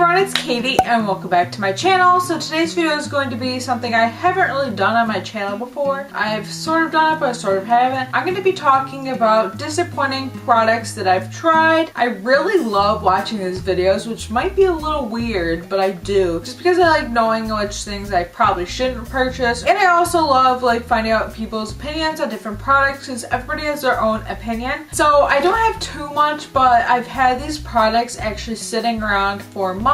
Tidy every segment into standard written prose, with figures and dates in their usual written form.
everyone, it's Katie and welcome back to my channel. So today's video is going to be something I haven't really done on my channel before. I've sort of done it, but I sort of haven't. I'm going to be talking about disappointing products that I've tried. I really love watching these videos, which might be a little weird, but I do. Just because I like knowing which things I probably shouldn't purchase. And I also love like finding out people's opinions on different products because everybody has their own opinion. So I don't have too much, but I've had these products actually sitting around for months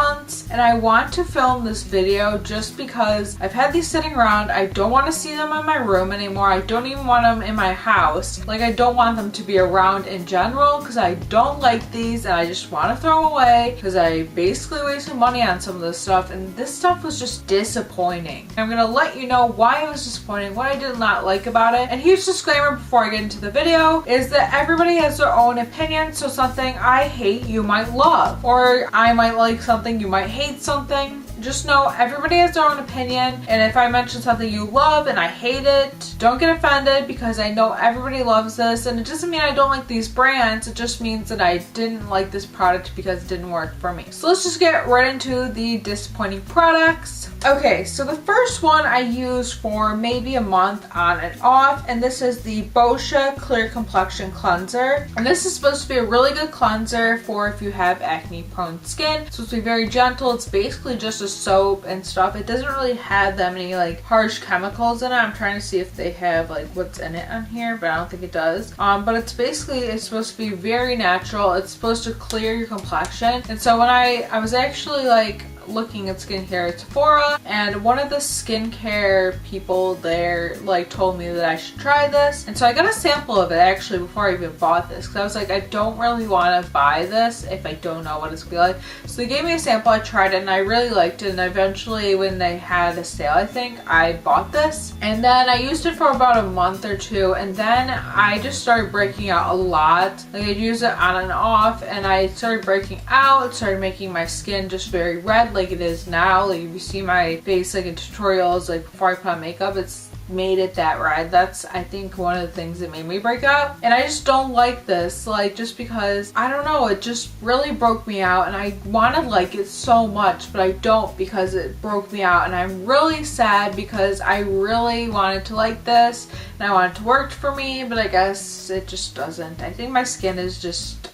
and I want to film this video just because I've had these sitting around. I don't want to see them in my room anymore. I don't even want them in my house. Like, I don't want them to be around in general because I don't like these and I just want to throw them away because I basically wasted money on some of this stuff, and this stuff was just disappointing. I'm gonna let you know why it was disappointing, what I did not like about it. And huge disclaimer before I get into the video is that everybody has their own opinion, so something I hate you might love, or I might like something, you might hate something. Just know everybody has their own opinion, and if I mention something you love and I hate it, don't get offended because I know everybody loves this, and it doesn't mean I don't like these brands, it just means that I didn't like this product because it didn't work for me. So let's just get right into the disappointing products. Okay, so the first one I used for maybe a month on and off, and this is the Boscia Clear Complexion Cleanser. And this is supposed to be a really good cleanser for if you have acne prone skin. It's supposed to be very gentle. It's basically just a soap and stuff. It doesn't really have that many like harsh chemicals in it. I'm trying to see if they have like what's in it on here, but I don't think it does. But it's supposed to be very natural. It's supposed to clear your complexion. And so when I was actually like looking at skincare at Sephora, and one of the skincare people there like told me that I should try this, and so I got a sample of it actually before I even bought this because I was like, I don't really want to buy this if I don't know what it's gonna be like. So they gave me a sample, I tried it and I really liked it, and eventually when they had a sale, I think, I bought this, and then I used it for about a month or two, and then I just started breaking out a lot. Like, I'd use it on and off and I started breaking out. It started making my skin just very red like it is now. Like, if you see my face like in tutorials, like before I put on makeup, it's made it that red. That's, I think, one of the things that made me break out, and I just don't like this, like, just because I don't know, it just really broke me out, and I want to like it so much but I don't because it broke me out, and I'm really sad because I really wanted to like this and I want it to work for me, but I guess it just doesn't. I think my skin is just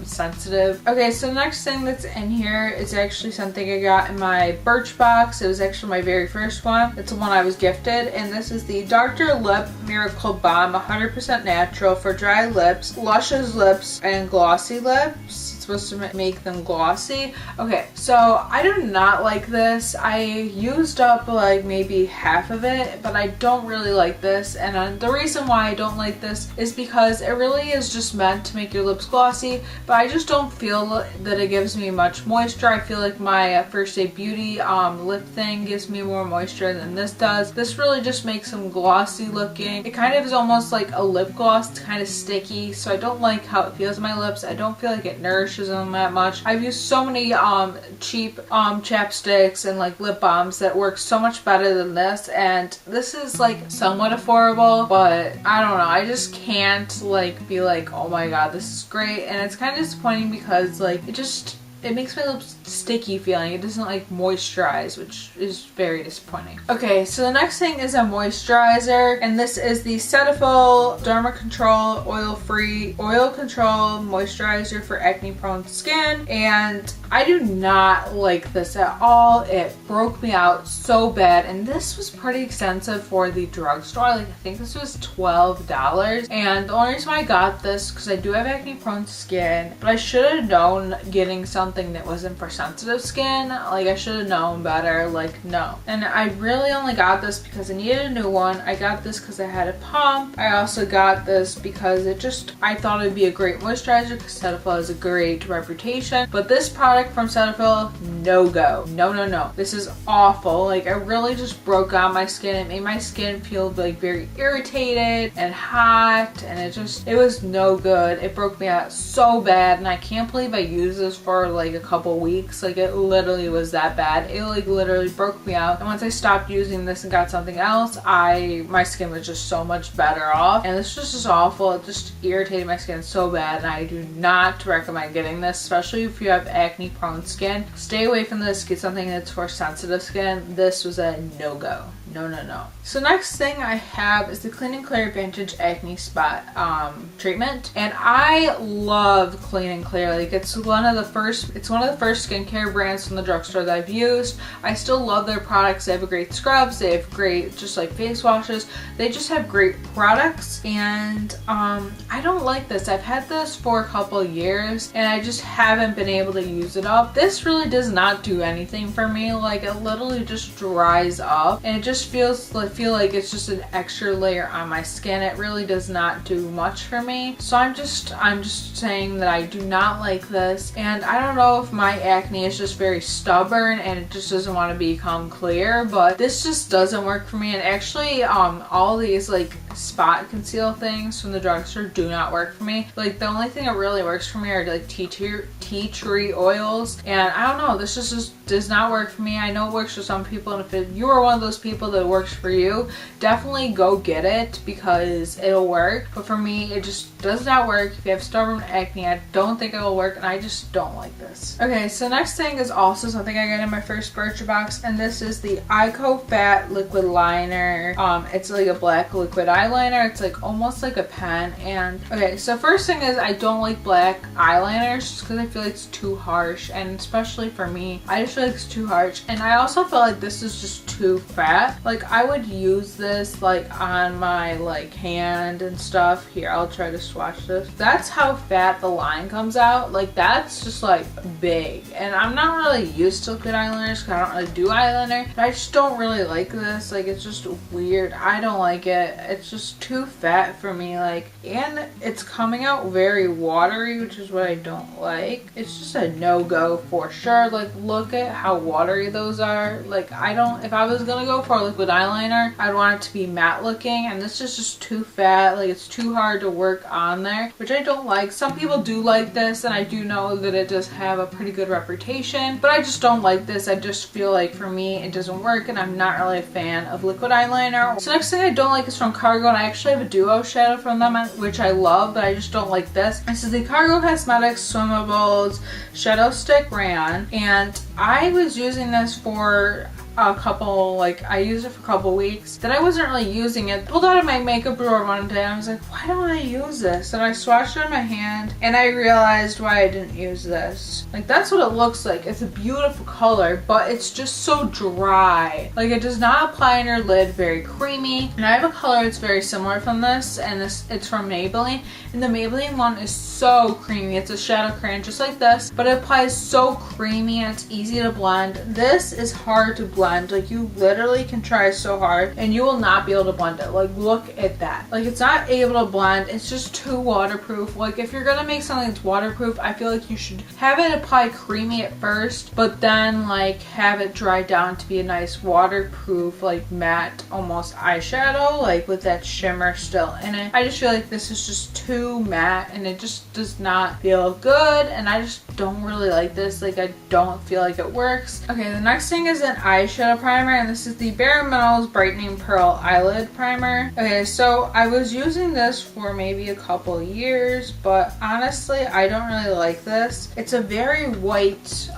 sensitive. Okay, so the next thing that's in here is actually something I got in my Birchbox. It was actually my very first one. It's the one I was gifted, and this is the Dr. Lip Miracle Balm 100% natural for dry lips, luscious lips, and glossy lips. Supposed to make them glossy. Okay, so I do not like this. I used up like maybe half of it, but I don't really like this, and the reason why I don't like this is because it really is just meant to make your lips glossy, but I just don't feel that it gives me much moisture. I feel like my First Aid Beauty lip thing gives me more moisture than this does. This really just makes them glossy looking. It kind of is almost like a lip gloss. It's kind of sticky, so I don't like how it feels on my lips. I don't feel like it nourishes them that much. I've used so many cheap chapsticks and like lip balms that work so much better than this, and this is like somewhat affordable, but I don't know, I just can't like be like, oh my god, this is great. And it's kind of disappointing because like it makes my lips sticky feeling. It doesn't like moisturize, which is very disappointing. Okay, so the next thing is a moisturizer, and this is the Cetaphil Derma Control Oil-Free Oil Control Moisturizer for acne prone skin, and I do not like this at all. It broke me out so bad, and this was pretty expensive for the drugstore. Like, I think this was $12, and the only reason why I got this because I do have acne prone skin, but I should have known getting something that wasn't for sensitive skin. Like, I should have known better. Like, no. And I really only got this because I needed a new one. I got this because I had a pump. I also got this because I thought it would be a great moisturizer because Cetaphil has a great reputation. But this product from Cetaphil, no go. No, no, no. This is awful. Like, it really just broke out my skin. It made my skin feel like very irritated and hot, and it was no good. It broke me out so bad, and I can't believe I used this for like a couple weeks. Like, it literally was that bad. It like literally broke me out, and once I stopped using this and got something else, my skin was just so much better off, and this was just awful. It just irritated my skin so bad, and I do not recommend getting this, especially if you have acne acne prone skin, stay away from this. Get something that's for sensitive skin. This was a no-go. No, no, no. So next thing I have is the Clean and Clear Vintage Acne Spot treatment, and I love Clean and Clear. Like it's one of the first skincare brands from the drugstore that I've used. I still love their products. They have great scrubs. They have great just like face washes. They just have great products, and I don't like this. I've had this for a couple years and I just haven't been able to use it up. This really does not do anything for me. Like it literally just dries up and it just feel like it's just an extra layer on my skin. It really does not do much for me. So I'm just saying that I do not like this, and I don't know if my acne is just very stubborn and it just doesn't want to become clear, but this just doesn't work for me. And actually all these like spot conceal things from the drugstore do not work for me. Like the only thing that really works for me are like tea tree oils, and I don't know, this just does not work for me. I know it works for some people, and if you are one of those people that works for you, definitely go get it because it'll work. But for me, it just does not work. If you have stubborn acne, I don't think it will work, and I just don't like this. Okay, so next thing is also something I got in my first Birch box, and this is the Eyeshadow Fat Liquid Liner. It's like a black liquid eyeliner. It's like almost like a pen. And okay, so first thing is I don't like black eyeliners just because I feel like it's too harsh, and especially for me, I just feel like it's too harsh. And I also feel like this is just too fat. Like I would use this like on my like hand and stuff. Here, I'll try to swatch this. That's how fat the line comes out. Like that's just like big, and I'm not really used to liquid eyeliners because I don't really do eyeliner, but I just don't really like this. Like it's just weird. I don't like it. It's just too fat for me. Like, and it's coming out very watery, which is what I don't like. It's just a no-go for sure. Like look at how watery those are. Like I don't, if I was gonna go for a liquid eyeliner, I'd want it to be matte looking, and this is just too fat. Like it's too hard to work on there, which I don't like. Some people do like this, and I do know that it does have a pretty good reputation, but I just don't like this. I just feel like for me it doesn't work, and I'm not really a fan of liquid eyeliner. So next thing I don't like is from Cargo, and I actually have a duo shadow from them, which I love, but I just don't like this. This is the Cargo Cosmetics Swimmables Shadow Stick Rayon, and I was using this for a couple, like I used it for a couple weeks. Then I wasn't really using it. Pulled out of my makeup drawer one day and I was like, why don't I use this? And I swatched it on my hand and I realized why I didn't use this. Like that's what it looks like. It's a beautiful color, but it's just so dry. Like it does not apply on your lid. Very creamy. And I have a color that's very similar from this, and it's from Maybelline, and the Maybelline one is so creamy. It's a shadow crayon just like this, but it applies so creamy and it's easy to blend. This is hard to blend. Like you literally can try so hard and you will not be able to blend it. Like look at that. Like it's not able to blend. It's just too waterproof. Like if you're gonna make something that's waterproof, I feel like you should have it apply creamy at first, but then like have it dry down to be a nice waterproof like matte almost eyeshadow, like with that shimmer still in it. I just feel like this is just too matte and it just does not feel good, and I just don't really like this. Like I don't feel like it works. Okay, the next thing is an eyeshadow primer, and this is the Bare Minerals Brightening Pearl Eyelid Primer. Okay, so I was using this for maybe a couple years, but honestly I don't really like this. It's a very white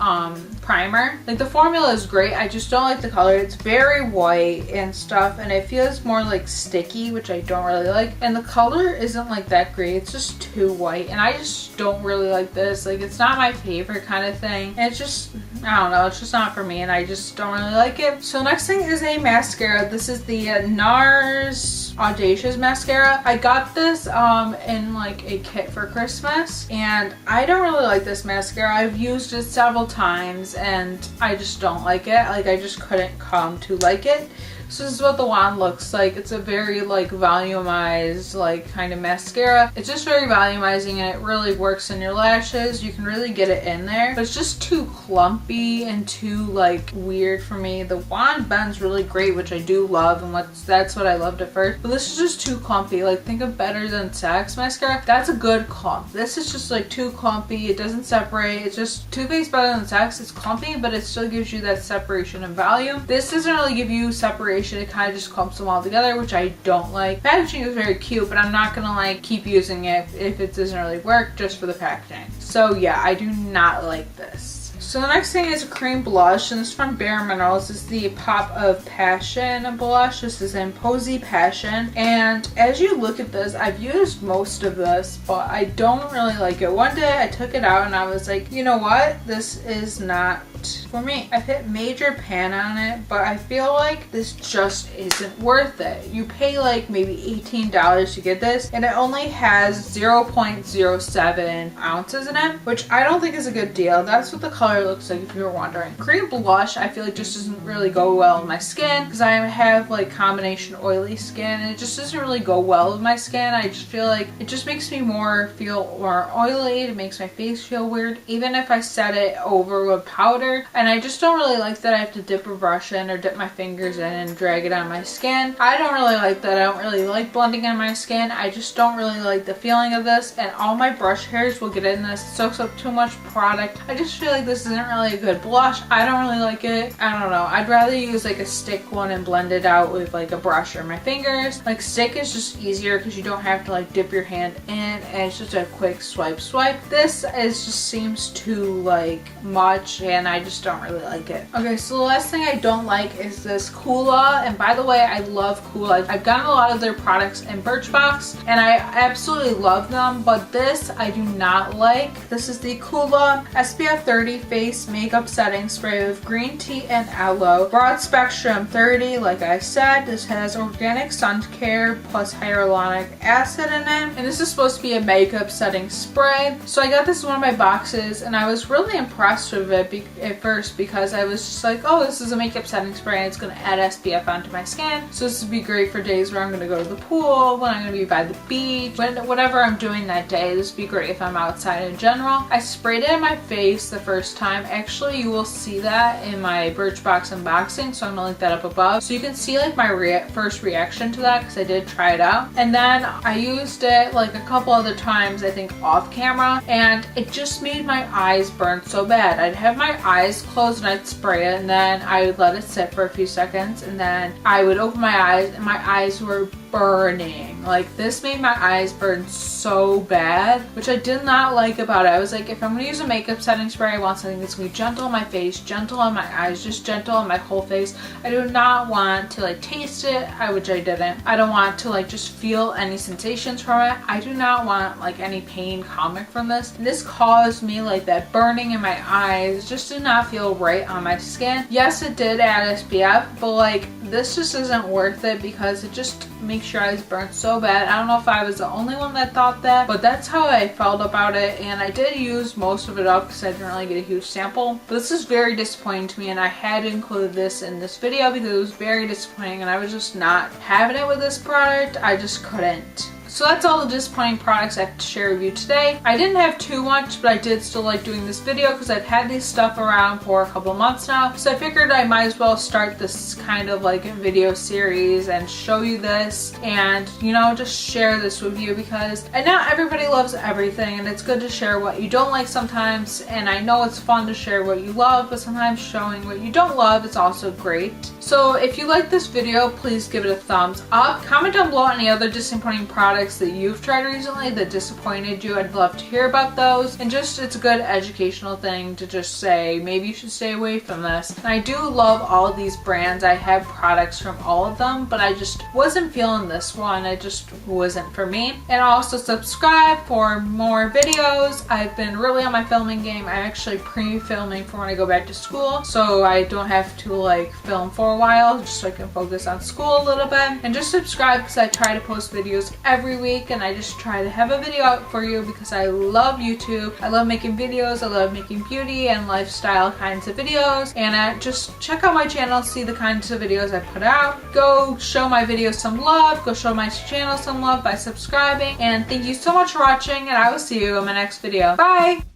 primer. Like the formula is great, I just don't like the color. It's very white and stuff, and it feels more like sticky, which I don't really like, and the color isn't like that great. It's just too white, and I just don't really like this. Like it's not my favorite kind of thing. It's just, I don't know, it's just not for me, and I just don't really like it. So next thing is a mascara. This is the NARS Audacious Mascara. I got this in like a kit for Christmas, and I don't really like this mascara. I've used it several times and I just don't like it. Like I just couldn't come to like it. So this is what the wand looks like. It's a very like volumized like kind of mascara. It's just very volumizing and it really works in your lashes. You can really get it in there, but it's just too clumpy and too like weird for me. The wand bends really great, which I do love, and that's what I loved at first. But this is just too clumpy. Like think of Better Than Sex mascara. That's a good clump. This is just like too clumpy. It doesn't separate. It's just Too Faced Better Than Sex. It's clumpy, but it still gives you that separation and volume. This doesn't really give you separation. It kind of just clumps them all together, which I don't like. Packaging is very cute, but I'm not gonna like keep using it if it doesn't really work just for the packaging. So yeah, I do not like this. So the next thing is a cream blush, and this is from Bare Minerals. This is the Pop of Passion blush. This is in Posy Passion. And as you look at this, I've used most of this, but I don't really like it. One day I took it out and I was like, you know what? This is not for me. I've hit major pan on it, but I feel like this just isn't worth it. You pay like maybe $18 to get this, and it only has 0.07 ounces in it, which I don't think is a good deal. That's what the color looks like if you were wondering. Cream blush I feel like just doesn't really go well with my skin because I have like combination oily skin, and it just doesn't really go well with my skin. I just feel like it just makes me feel more oily. It makes my face feel weird even if I set it over with powder. And I just don't really like that I have to dip a brush in or dip my fingers in and drag it on my skin. I don't really like that. I don't really like blending on my skin. I just don't really like the feeling of this, and all my brush hairs will get in this. It soaks up too much product. I just feel like this isn't really a good blush. I don't really like it. I don't know. I'd rather use like a stick one and blend it out with like a brush or my fingers. Like stick is just easier because you don't have to like dip your hand in, and it's just a quick swipe. This is just seems too like much, and I just don't really like it. Okay, so the last thing I don't like is this Coola, and by the way, I love Coola. I've gotten a lot of their products in Birchbox and I absolutely love them, but this I do not like. This is the Coola SPF 30 Face Makeup Setting Spray with green tea and aloe. Broad spectrum 30, like I said. This has organic sun care plus hyaluronic acid in it, and this is supposed to be a makeup setting spray. So I got this in one of my boxes and I was really impressed with it at first because I was just like, oh, this is a makeup setting spray and it's going to add SPF onto my skin. So this would be great for days where I'm going to go to the pool, when I'm going to be by the beach, whatever I'm doing that day. This would be great if I'm outside in general. I sprayed it in my face the first time. Actually, you will see that in my Birchbox unboxing, so I'm going to link that up above. So you can see like my first reaction to that because I did try it out. And then I used it like a couple other times, I think off camera, and it just made my eyes burn so bad. I'd have my eyes closed and I'd spray it, and then I would let it sit for a few seconds, and then I would open my eyes and my eyes were burning. Like this made my eyes burn so bad, which I did not like about it. I was like, if I'm gonna use a makeup setting spray, I want something that's gonna be gentle on my face, gentle on my eyes, just gentle on my whole face. I do not want to like taste it, which I didn't. I don't want to like just feel any sensations from it. I do not want like any pain coming from this. And this caused me like that burning in my eyes. It just did not feel right on my skin. Yes, it did add SPF, but like this just isn't worth it because it just makes your eyes burn so bad. I don't know if I was the only one that thought that, but that's how I felt about it, and I did use most of it up because I didn't really get a huge sample. But this is very disappointing to me, and I had to include this in this video because it was very disappointing and I was just not having it with this product. I just couldn't. So that's all the disappointing products I have to share with you today. I didn't have too much, but I did still like doing this video because I've had these stuff around for a couple months now. So I figured I might as well start this kind of like video series and show you this and, you know, just share this with you because not everybody loves everything, and it's good to share what you don't like sometimes. And I know it's fun to share what you love, but sometimes showing what you don't love is also great. So if you like this video, please give it a thumbs up. Comment down below any other disappointing products that you've tried recently that disappointed you. I'd love to hear about those, and just it's a good educational thing to just say maybe you should stay away from this. And I do love all of these brands. I have products from all of them, but I just wasn't feeling this one. It just wasn't for me. And also subscribe for more videos. I've been really on my filming game. I'm actually pre-filming for when I go back to school, so I don't have to like film for a while, just so I can focus on school a little bit. And just subscribe because I try to post videos every week, and I just try to have a video out for you because I love YouTube. I love making videos. I love making beauty and lifestyle kinds of videos, and just check out my channel, see the kinds of videos I put out. Go show my videos some love. Go show my channel some love by subscribing, and thank you so much for watching, and I will see you in my next video. Bye!